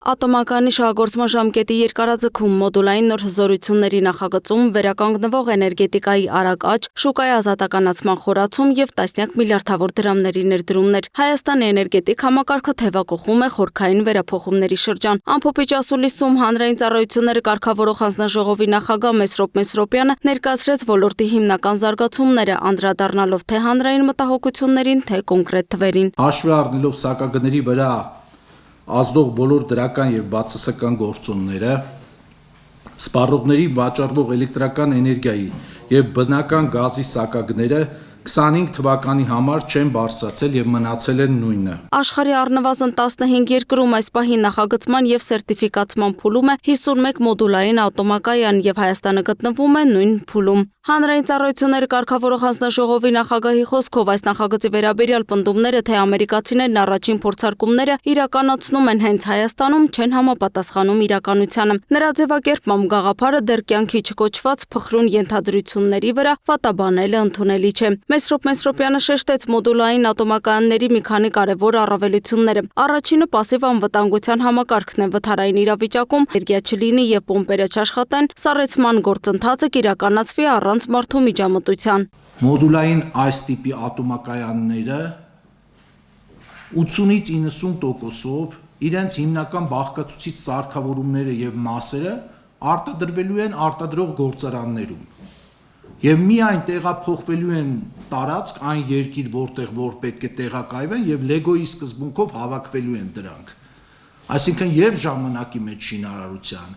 Ատոմակայանի շահագործման ժամկետի երկարաձգում, մոդուլային նոր հզորությունների նախագծում, վերականգնվող էներգետիկայի արագ աճ, շուկայի ազատականացման խորացում եւ տասնյակ միլիարդավոր դրամների ներդրումներ։ Հայաստանի էներգետիկ համակարգը թևակողում է խորքային վերափոխումների շրջան։ Ամփոփիչ ասուլիսում հանրային ծառայությունները կարգավորող հանձնաժողովի նախագահ Մեսրոպ Մեսրոպյանը ներկայացրեց ոլորտի հիմնական զարգացումները, անդրադառնալով թե հանրային մտահոգություններին, թե կոնկրետ թվերին։ Հաշվի առնելով սակագների վրա ազդող բոլոր դրական եւ բացասական գործոնները, սպառողների վաճառվող էլեկտրական էներգիայի եւ բնական գազի սակագները 25 թվականի համար չեն բարձրացել եւ մնացել են նույնը։ Աշխարհի առնվազն 15 երկրում այս պահին նախագծման եւ սերտիֆիկացման փուլում է 51 մոդուլային ատոմակայան եւ Հայաստանը գտնվում է նույն փուլում։ Հանրային ծառայությունները կարգավորող հանձնաժողովի նախագահի խոսքով այս նախագծի վերաբերյալ պնդումները, թե ամերիկացիներն առաջին փորձարկումները իրականացնում են հենց Հայաստանում, չեն համապատասխանում իրականությանը։ Նրա ձևակերպմամբ գաղափարը դեռ կյանքի չկոչված փխրուն ենթադրությունների վրա վատաբանելը ընդունելի չէ։ Մեսրոպ Մեսրոպյանը շեշտեց մոդուլային ատոմակայանների մի քանի կարևոր առավելությունները։ Առաջինը պասիվ անվտանգության համակարգն է, վթարային իրավիճակում էներգիա չլինի եւ պոմպերը չաշխատեն, սառեցման գործընթացը կիրականացվի առանց մարդու միջամտության։ Մոդուլային այս տիպի ատոմակայանները 80-ից 90%-ով իրենց հիմնական բաղկացուցիչ սարքավորումները եւ մասերը արտադրվելու են արտադրող գործարաններում եւ միայն տեղափոխվելու են տարածք այն երկիր, որտեղ որ պետք է տեղակայվեն եւ լեգոյի սկզբունքով հավաքվելու են դրանք։ Այսինքն եւ ժամանակի մեջ շինարարության,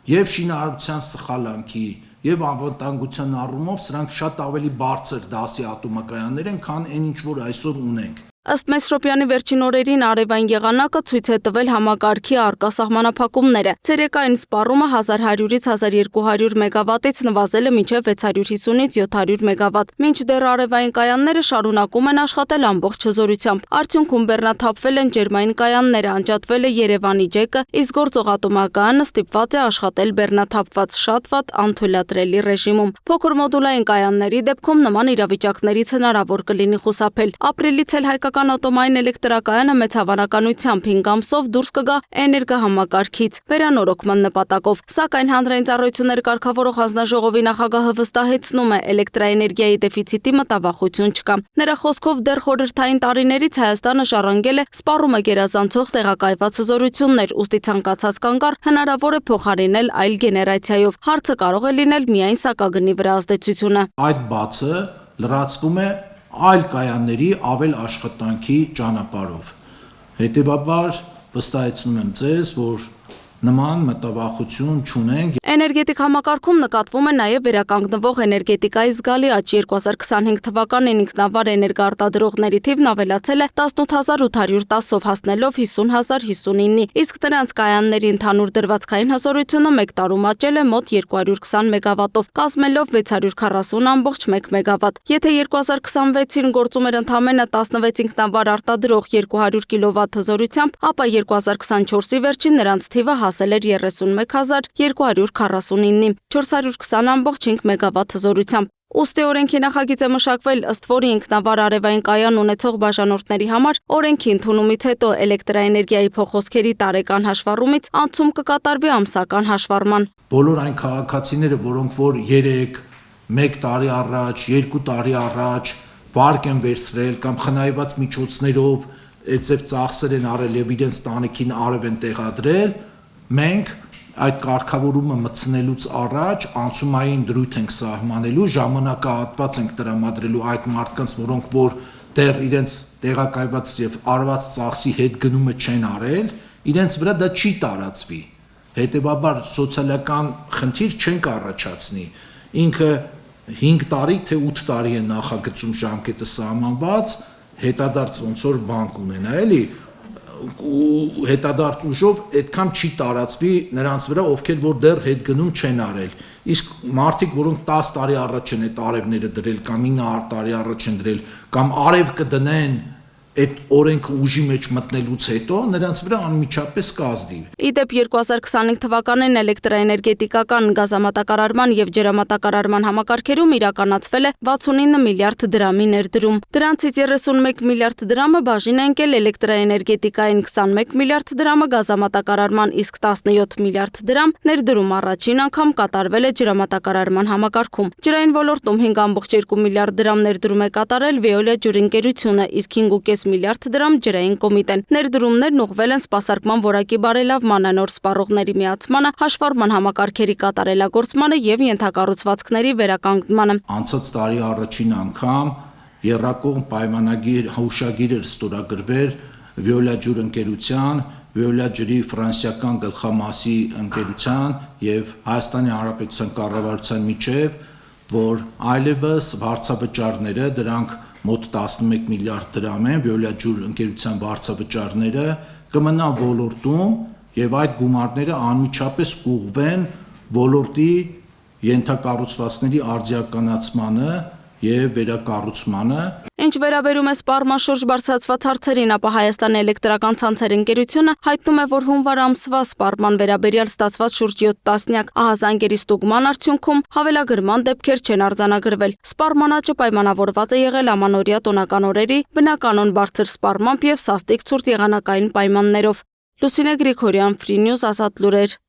եւ շինարարության սխալանքի, եւ անվտանգության առումով սրանք շատ ավելի բարձր դասի ատոմակայաններ են, քան այն ինչ որ այսօր ունենք։ Ըստ Մեսրոպյանի վերջին օրերին արևային եղանակը ցույց է տվել համակարգի առկա սահմանափակումները։ Ցերեկային սպառումը 1100-ից 1200 մեգավատից նվազել է մինչև 650-ից 700 մեգավատ։ Մինչդեռ արևային կայանները շարունակում են աշխատել ամբողջ հզորությամբ։ Արդյունքում բեռնաթափվել են ջերմային կայանները, անջատվել է Երևանի ջեկը, իսկ գործող ատոմակայանը ստիպված է աշխատել բեռնաթափված շատ վատ անթույլատրելի ռեժիմում։ Փոքր մոդուլային կայանների դեպքում նման իրավիճակներից հնարավոր կլինի խուսափել։ Ապրիլից էլ հայկական ատոմային էլեկտրակայանը մեծ հավանականությամբ 5 ամսով դուրս կգա էներգահամակարգից վերանորոգման նպատակով։ Սակայն հանրային ծառայությունները կարգավորող հանձնաժողովի նախագահը վստահեցնում է, էլեկտրաէներգիայի դեֆիցիտի մտավախություն չկա։ Նրա խոսքով դեռ խորհրդային տարիներից Հայաստանը ժառանգել է սպառումը գերազանցող տեղակայված հզորություններ, ուստի ցանկացած կանգառ հնարավոր է փոխարինել այլ գեներացիայով։ Հարցը կարող է լինել միայն սակագնի վրա ազդեցությունը։ Այդ բացը լրացվում է այլ կայանների ավել աշխատանքի ճանապարհով։ Հետևաբար վստահեցնում եմ ձեզ, որ նման մտավախություն չունենք։ Էներգետիկ համակարգում նկատվում է նաև վերականգնվող էներգետիկայի զգալի աճ։ 2025 թվականին ինքնավար էներգոարտադրողների թիվն ավելացել է 18810-ով հասնելով 50059-ի, իսկ նրանց կայանների ընդհանուր դրվածքային հզորությունը մեկ տարում աճել է մոտ 220 մեգավատով, կազմելով 640.1 մեգավատ։ Եթե 2026-ին գործում էր ընդամենը 16 ինքնավար արտադրող 200 կիլովատ հզորությամբ, ապա 2024-ի վերջին նրանց թիվը հասել էր 31249-ի, 420.5 մեգավատ հզորությամբ։ Ուստի օրենքի նախագիծ է մշակվել, ըստ որի ինքնավար արևային կայան ունեցող բաժանորդների համար օրենքի ընդունումից հետո էլեկտրաէներգիայի փոխոսքերի տարեկան հաշվառումից անցում կկատարվի ամսական հաշվառման։ Բոլոր այն քաղաքացիները, որոնք որ 3, 1 տարի առաջ, 2 տարի առաջ վարկ են վերցրել կամ խնայված միջոցներով այդպես ծախսեր են արել եւ իրենց տանիքին արև են տեղադրել, մենք այդ կարգավորումը մտցնելուց առաջ անցումային դրույթ ենք սահմանելու, ժամանակահատված ենք տրամադրելու այդ մարդկանց, որոնք որ դեռ իրենց տեղակայված եւ արված ծախսի հետ գնումը չեն արել, իրենց վրա դա չի տարածվի։ Հետևաբար սոցիալական խնդիր չենք առաջացնի։ Ինքը 5 տարի թե 8 տարի է նախագծում ժամկետը սահմանված, հետադարձ ոնց որ բանկ ունենա, էլի ու հետադարձ ուժով այդքան չի տարածվի նրանց վրա, ովքեր որ դեռ հետ գնում չեն արել։ Իսկ մարդիկ, որոնք 10 տարի առաջ են այդ արևները դրել կամ 9 տարի առաջ են դրել կամ արև կդնեն այդ օրենքը ուժի մեջ մտնելուց հետո նրանց վրա անմիջապես կազդի։ Իդեպ 2025 թվականին էլեկտրաէներգետիկական գազամատակարարման եւ ջրամատակարարման համակարգերում իրականացվել է 69 միլիարդ դրամի ներդրում։ Դրանցից 31 միլիարդ դրամը բաժին է ընկել էլեկտրաէներգետիկային, 21 միլիարդ դրամը գազամատակարարման, իսկ 17 միլիարդ դրամ ներդրում առաջին անգամ կատարվել է ջրամատակարարման համակարգում։ Ջրային ոլորտում 5.2 միլիարդ դրամ ներդրում է կատարել Veolia ջրընկերությունը, իսկ 5.5 միլիարդ դրամ ջրային կոմիտեն։ Ներդրումներն ուղղվել են սպասարկման որակի բարելավմանը, նոր սպառողների միացմանը, հաշվառման համակարգերի կատարելագործմանը եւ ենթակառուցվածքների վերականգնմանը։ Անցած տարի առաջին անգամ եռակողմ պայմանագիր հուշագիր էր ստորագրվել Veolia ջրընկերության, Veolia ջրի ֆրանսիական գլխամասի ընկերության եւ Հայաստանի Հանրապետության կառավարության միջև, որ այլևս վարձավճարները դրանք մոտ 11 միլիարդ դրամ են, Veolia ջրընկերության վարձավճարները կմնան ոլորտում եւ այդ գումարները անմիջապես կուղղվեն ոլորտի ենթակառուցվածքների արդիականացմանը եւ վերակառուցմանը։ Ինչ վերաբերում է սպառման շուրջ բարձրացված հարցերին, ապա Հայաստանի էլեկտրական ցանցեր ընկերությունը հայտնում է, որ հունվար ամսվա սպառման վերաբերյալ ստացված շուրջ 7 տասնյակ ահազանգերի ստուգման արդյունքում հավելագրման դեպքեր չեն արձանագրվել։ Սպառման աճը պայմանավորված է եղել ամանորյա տոնական օրերի, բնականon բարձր սպառմամբ եւ սաստիկ ցուրտ եղանակային պայմաններով։ Լուսինե Գրիգորյան, Free News, Ազատ լուրեր։